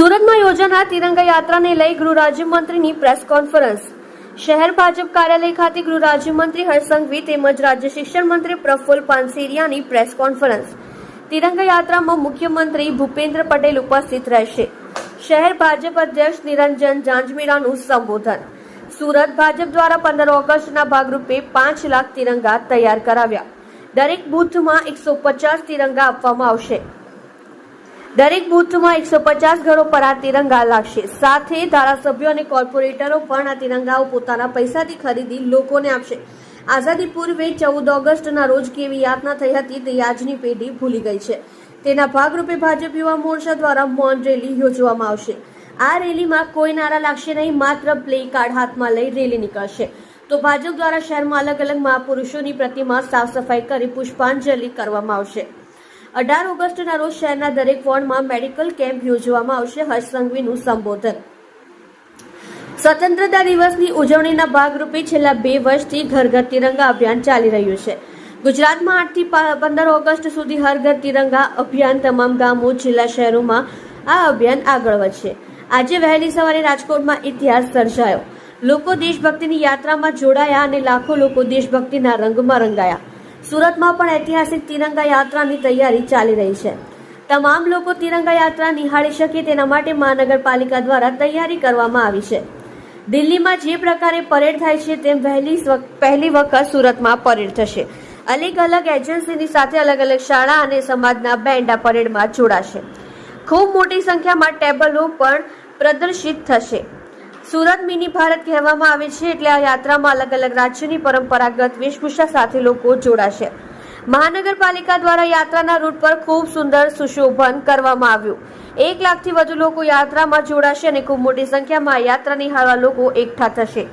સુરતમાં યોજાનાર તિરંગા યાત્રાને લઈ ગૃહ રાજ્યમંત્રીની પ્રેસ કોન્ફરન્સ। શહેર ભાજપ કાર્યાલય ખાતે ગૃહ રાજ્યમંત્રી હર્ષ સંઘવી તેમજ રાજ્ય શિક્ષણ મંત્રી પ્રફુલ્લ પાનસેરિયાની પ્રેસ કોન્ફરન્સ। તિરંગા યાત્રામાં મુખ્યમંત્રી ભૂપેન્દ્ર પટેલ ઉપસ્થિત રહેશે। શહેર ભાજપ અધ્યક્ષ નિરંજન ઝાંઝમેરાનું સંબોધન। સુરત ભાજપ દ્વારા 15 ઓગસ્ટના ભાગરૂપે 5 લાખ તિરંગા તૈયાર કરાવ્યા। દરેક બૂથમાં 150 તિરંગા આપવામાં આવશે। દરેક બૂથમાં 150 ઘરો પર આ તિરંગા લાગશે। સાથે ધારાસભ્યો અને કોર્પોરેટરો પણ આ તિરંગાઓ પોતાના પૈસાથી ખરીદી લોકોને આપશે। આઝાદી પૂર્વે 14 ઓગસ્ટના રોજ કેવી યાતના થઈ હતી તે આજની પેઢી ભૂલી ગઈ છે। તેના ભાગરૂપે ભાજપ યુવા મોરચા દ્વારા મૌન રેલી યોજવામાં આવશે। આ રેલીમાં કોઈ નારા લાગશે નહીં, માત્ર પ્લે કાર્ડ હાથમાં લઈ રેલી નીકળશે। તો ભાજપ દ્વારા શહેરમાં અલગ અલગ મહાપુરુષોની પ્રતિમા સાફ સફાઈ કરી પુષ્પાંજલિ કરવામાં આવશે। 18 ઓગસ્ટના રોજ શહેરના દરેક વોર્ડમાં મેડિકલ કેમ્પ યોજવામાં આવશે। હર્ષ સંઘવીનું સંબોધન। સ્વતંત્રતા દિવસની ઉજવણીના ભાગરૂપે છેલ્લા 2 વર્ષથી ઘર ઘર તિરંગા અભિયાન ચાલી રહ્યું છે। ગુજરાતમાં 8 થી 15 ઓગસ્ટ સુધી હર ઘર તિરંગા અભિયાન તમામ ગામો જિલ્લા શહેરોમાં આ અભિયાન આગળ વધશે। આજે વહેલી સવારે રાજકોટમાં ઇતિહાસ સર્જાયો। લોકો દેશભક્તિની યાત્રામાં જોડાયા અને લાખો લોકો દેશભક્તિના રંગમાં રંગાયા। સુરતમાં પણ ઐતિહાસિક તિરંગા યાત્રાની તૈયારી ચાલી રહી છે। તમામ લોકો તિરંગા યાત્રા નિહાળી શકે તેના માટે મહાનગરપાલિકા દ્વારા તૈયારી કરવામાં આવી છે। દિલ્હીમાં જે પ્રકારે પરેડ થાય છે તેમ પહેલી વખત સુરતમાં પરેડ થશે। અલગ અલગ એજન્સીની સાથે અલગ અલગ શાળા અને સમાજના બેન્ડ આ પરેડમાં જોડાશે। ખૂબ મોટી સંખ્યામાં ટેબલો પણ પ્રદર્શિત થશે। સુરત મિની ભારત કહેવામાં આવે છે, એટલે આ યાત્રામાં અલગ અલગ રાજ્યની પરંપરાગત વેશભૂષા સાથે લોકો જોડાશે। મહાનગરપાલિકા દ્વારા યાત્રાના રૂટ પર ખૂબ સુંદર સુશોભન કરવામાં આવ્યું। 1 લાખથી વધુ લોકો યાત્રામાં જોડાશે અને ખૂબ મોટી સંખ્યામાં આ યાત્રા નિહાળવા લોકો એકઠા થશે।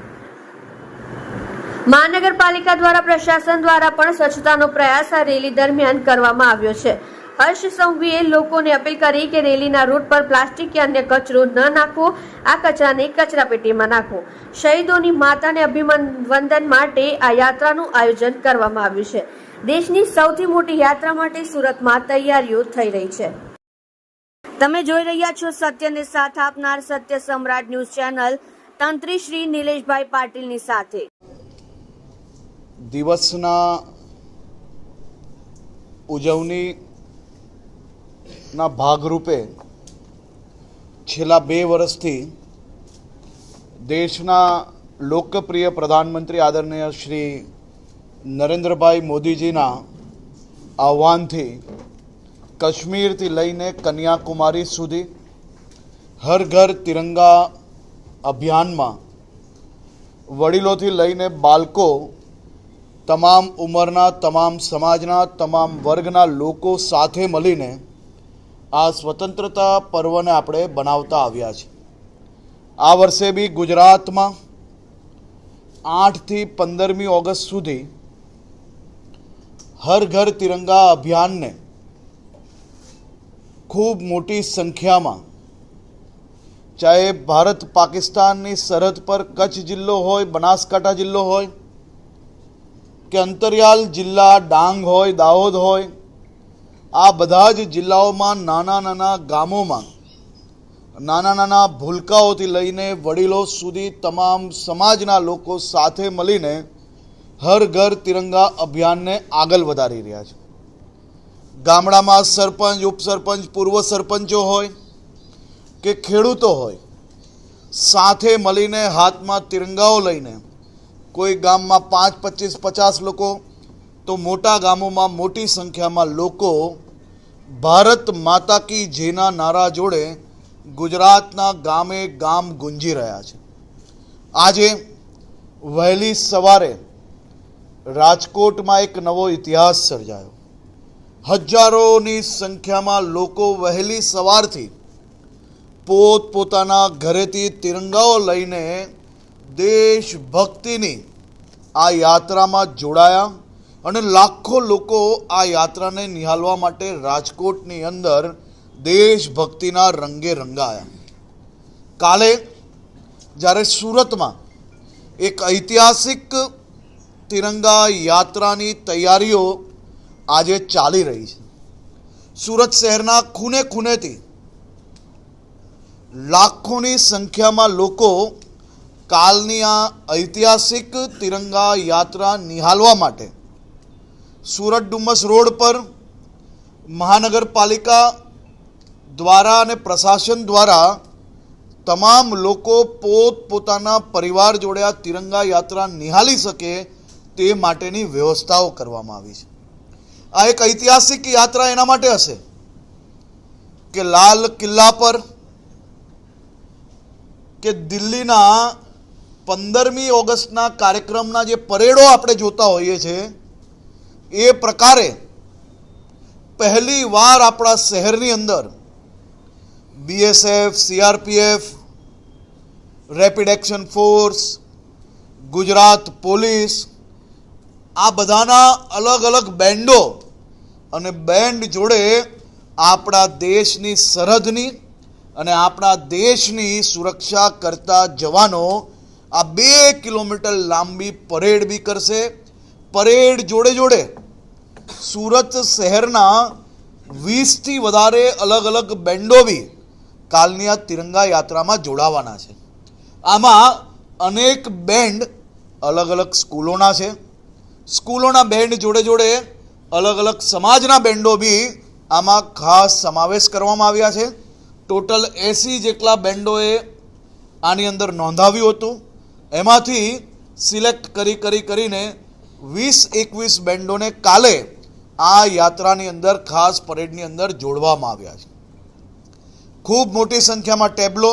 મહાનગરપાલિકા દ્વારા પ્રશાસન દ્વારા પણ સ્વચ્છતાનો પ્રયાસ આ રેલી દરમિયાન કરવામાં આવ્યો છે। હર્ષ સંઘવીએ લોકોને અપીલ કરી કે રેલીના રૂટ પર પ્લાસ્ટિક કે અન્ય કચરો ન નાખવો, આ કચરાને કચરાપેટીમાં નાખવો। શહીદોની માતાને અભિવંદન માટે આ યાત્રાનું આયોજન કરવામાં આવ્યું છે। દેશની સૌથી મોટી યાત્રા માટે સુરતમાં તૈયારીઓ થઈ રહી છે। તમે જોઈ રહ્યા છો સત્યને સાથ આપનાર સત્ય સમ્રાટ ન્યૂઝ ચેનલ, તંત્રી શ્રી નિલેશભાઈ પાટીલની સાથે। દિવસના ઉજવણી ના ભાગરૂપે છેલ્લા 2 વર્ષથી દેશના લોકપ્રિય પ્રધાનમંત્રી આદરણીય શ્રી નરેન્દ્રભાઈ મોદીજીના આહ્વાનથી કાશ્મીરથી લઈને કન્યાકુમારી સુધી હર ઘર તિરંગા અભિયાનમાં વડીલોથી લઈને બાળકો, તમામ ઉંમરના, તમામ સમાજના, તમામ વર્ગના લોકો સાથે મળીને આ સ્વતંત્રતા પર્વને આપણે બનાવતા આવ્યા છે। આ વર્ષે બી ગુજરાતમાં 8 થી 15મી ઓગસ્ટ સુધી હર ઘર તિરંગા અભિયાનને ખૂબ મોટી સંખ્યામાં, ચાહે ભારત પાકિસ્તાનની સરહદ પર કચ્છ જિલ્લો હોય, બનાસકાંઠા જિલ્લો હોય કે અંતરિયાળ જિલ્લા ડાંગ હોય, દાહોદ હોય, આ બધા જ જિલ્લાઓમાં નાના નાના ગામોમાં નાના નાના ભૂલકાઓથી લઈને વડીલો સુધી તમામ સમાજના લોકો સાથે મળીને હર ઘર તિરંગા અભિયાનને આગળ વધારી રહ્યા છે। ગામડામાં સરપંચ, ઉપસરપંચ, પૂર્વ સરપંચો હોય કે ખેડૂતો હોય, સાથે મળીને હાથમાં તિરંગાઓ લઈને કોઈ ગામમાં 5, 25, 50 લોકો તો મોટા ગામોમાં મોટી સંખ્યામાં લોકો ભારત માતા કી જયના નારા જોડે ગુજરાતના ગામે ગામ ગુંજી રહ્યા છે। આજે વહેલી સવારે રાજકોટમાં એક નવો ઇતિહાસ સર્જાયો। હજારોની સંખ્યામાં લોકો વહેલી સવારથી પોતપોતાના ઘરેથી તિરંગાઓ લઈને દેશભક્તિની આ યાત્રામાં જોડાયા અને લાખો લોકો આ યાત્રાને નિહાળવા માટે રાજકોટની અંદર દેશભક્તિના રંગે રંગાયા। કાલે જ્યારે સુરતમાં એક ઐતિહાસિક તિરંગા યાત્રાની તૈયારીઓ આજે ચાલી રહી છે। સુરત શહેરના ખૂણે ખૂણેથી લાખોની સંખ્યામાં લોકો કાલની આ ઐતિહાસિક તિરંગા યાત્રા નિહાળવા માટે સુરત ડુમસ રોડ પર મહાનગરપાલિકા દ્વારા અને પ્રશાસન દ્વારા તમામ લોકો પોતપોતાના પરિવાર જોડે આ તિરંગા યાત્રા નિહાળી શકે તે માટેની વ્યવસ્થાઓ કરવામાં આવી છે. આ એક ઐતિહાસિક યાત્રા એના માટે હશે કે લાલ કિલ્લા પર કે દિલ્હીના 15મી ઓગસ્ટના કાર્યક્રમના જે પરેડો આપણે જોતા હોઈએ છીએ એ પ્રકારે પહેલી વાર આપણા શહેરની અંદર BSF, CRPF, rapid action force, Gujarat police, આ બધાના અલગ અલગ બેન્ડો અને બેન્ડ જોડે આપણા દેશની સરહદની અને આપણા દેશની સુરક્ષા કરતા જવાનો આ 2 કિલોમીટર લાંબી પરેડ બી કરશે. પરેડ જોડે જોડે સુરત શહેરના 20થી વધારે અલગ અલગ બેન્ડો બી કાલની આ તિરંગા યાત્રામાં જોડાવાના છે. આમાં અનેક બેન્ડ અલગ અલગ સ્કૂલોના છે. સ્કૂલોના બેન્ડ જોડે જોડે અલગ અલગ સમાજના બેન્ડો બી આમાં ખાસ સમાવેશ કરવામાં આવ્યા છે. ટોટલ 80 જેટલા બેન્ડોએ આની અંદર નોંધાવ્યું હતું. એમાંથી સિલેક્ટ કરીને 20-21 બેન્ડોને કાલે આ યાત્રાની અંદર ખાસ પરેડની અંદર જોડવામાં આવ્યા છે. ખૂબ મોટી સંખ્યામાં ટેબ્લો,